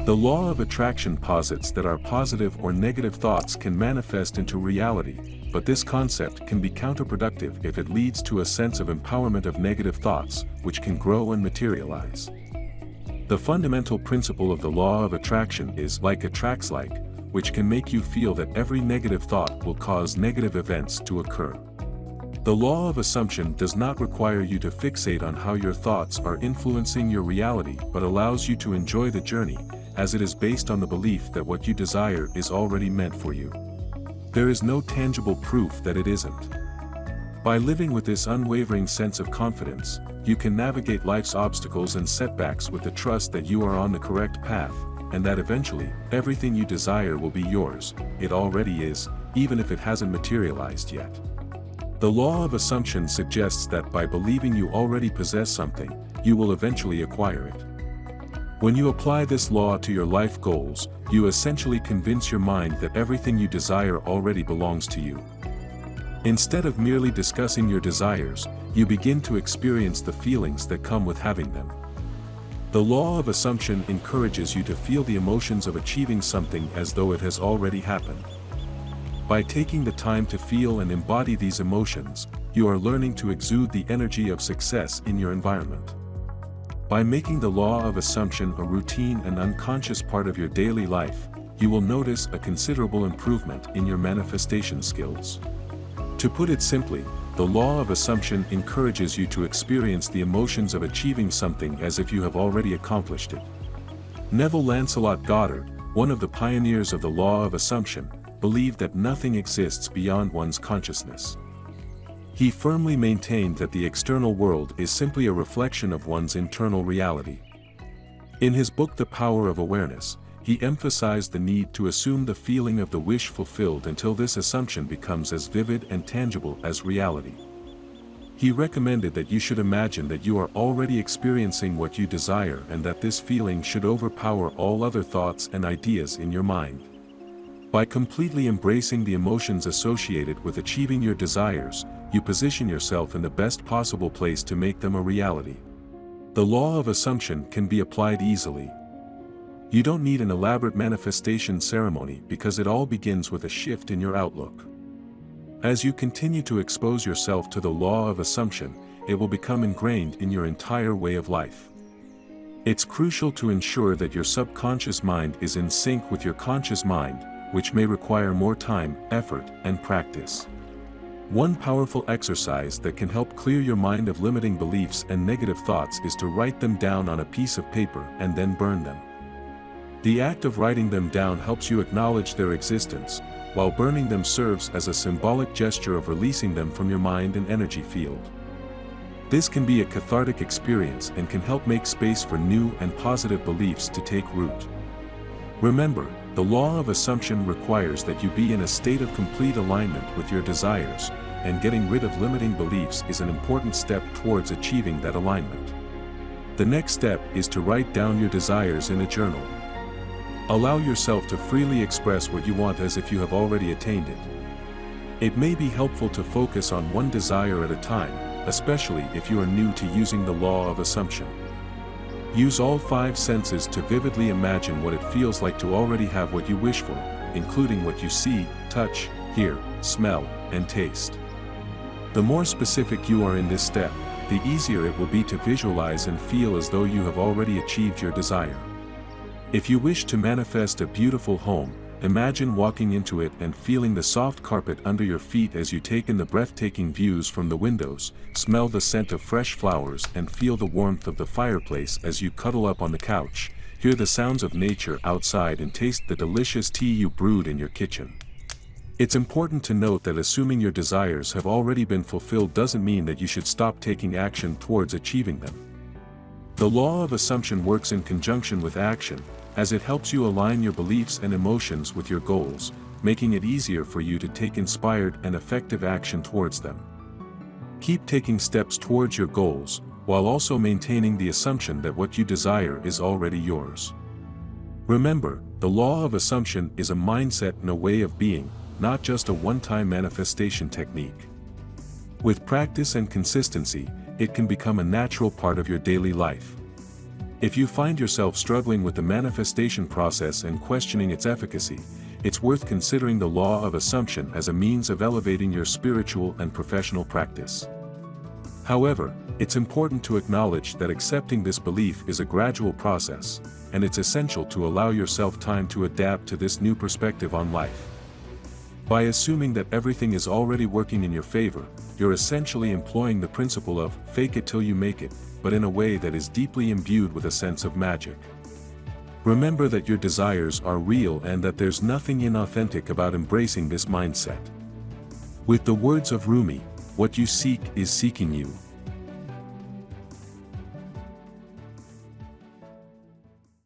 The law of attraction posits that our positive or negative thoughts can manifest into reality, but this concept can be counterproductive if it leads to a sense of empowerment of negative thoughts, which can grow and materialize. The fundamental principle of the law of attraction is like attracts like, which can make you feel that every negative thought will cause negative events to occur. The law of assumption does not require you to fixate on how your thoughts are influencing your reality but allows you to enjoy the journey, as it is based on the belief that what you desire is already meant for you. There is no tangible proof that it isn't. By living with this unwavering sense of confidence, you can navigate life's obstacles and setbacks with the trust that you are on the correct path, and that eventually, everything you desire will be yours. It already is, even if it hasn't materialized yet. The law of assumption suggests that by believing you already possess something, you will eventually acquire it. When you apply this law to your life goals, you essentially convince your mind that everything you desire already belongs to you. Instead of merely discussing your desires, you begin to experience the feelings that come with having them. The law of assumption encourages you to feel the emotions of achieving something as though it has already happened. By taking the time to feel and embody these emotions, you are learning to exude the energy of success in your environment. By making the law of assumption a routine and unconscious part of your daily life, you will notice a considerable improvement in your manifestation skills. To put it simply, the law of assumption encourages you to experience the emotions of achieving something as if you have already accomplished it. Neville Lancelot Goddard, one of the pioneers of the law of assumption, believed that nothing exists beyond one's consciousness. He firmly maintained that the external world is simply a reflection of one's internal reality. In his book The Power of Awareness, he emphasized the need to assume the feeling of the wish fulfilled until this assumption becomes as vivid and tangible as reality. He recommended that you should imagine that you are already experiencing what you desire and that this feeling should overpower all other thoughts and ideas in your mind. By completely embracing the emotions associated with achieving your desires, you position yourself in the best possible place to make them a reality. The law of assumption can be applied easily. You don't need an elaborate manifestation ceremony because it all begins with a shift in your outlook. As you continue to expose yourself to the law of assumption, it will become ingrained in your entire way of life. It's crucial to ensure that your subconscious mind is in sync with your conscious mind, which may require more time, effort, and practice. One powerful exercise that can help clear your mind of limiting beliefs and negative thoughts is to write them down on a piece of paper and then burn them. The act of writing them down helps you acknowledge their existence, while burning them serves as a symbolic gesture of releasing them from your mind and energy field. This can be a cathartic experience and can help make space for new and positive beliefs to take root. Remember, the law of assumption requires that you be in a state of complete alignment with your desires, and getting rid of limiting beliefs is an important step towards achieving that alignment. The next step is to write down your desires in a journal. Allow yourself to freely express what you want as if you have already attained it. It may be helpful to focus on one desire at a time, especially if you are new to using the law of assumption. Use all 5 senses to vividly imagine what it feels like to already have what you wish for, including what you see, touch, hear, smell, and taste. The more specific you are in this step, the easier it will be to visualize and feel as though you have already achieved your desire. If you wish to manifest a beautiful home, imagine walking into it and feeling the soft carpet under your feet as you take in the breathtaking views from the windows, smell the scent of fresh flowers and feel the warmth of the fireplace as you cuddle up on the couch, hear the sounds of nature outside and taste the delicious tea you brewed in your kitchen. It's important to note that assuming your desires have already been fulfilled doesn't mean that you should stop taking action towards achieving them. The law of assumption works in conjunction with action, as it helps you align your beliefs and emotions with your goals, making it easier for you to take inspired and effective action towards them. Keep taking steps towards your goals, while also maintaining the assumption that what you desire is already yours. Remember, the law of assumption is a mindset and a way of being, not just a one-time manifestation technique. With practice and consistency, it can become a natural part of your daily life. If you find yourself struggling with the manifestation process and questioning its efficacy, it's worth considering the law of assumption as a means of elevating your spiritual and professional practice. However, it's important to acknowledge that accepting this belief is a gradual process, and it's essential to allow yourself time to adapt to this new perspective on life. By assuming that everything is already working in your favor, you're essentially employing the principle of fake it till you make it, but in a way that is deeply imbued with a sense of magic. Remember that your desires are real and that there's nothing inauthentic about embracing this mindset. With the words of Rumi, what you seek is seeking you.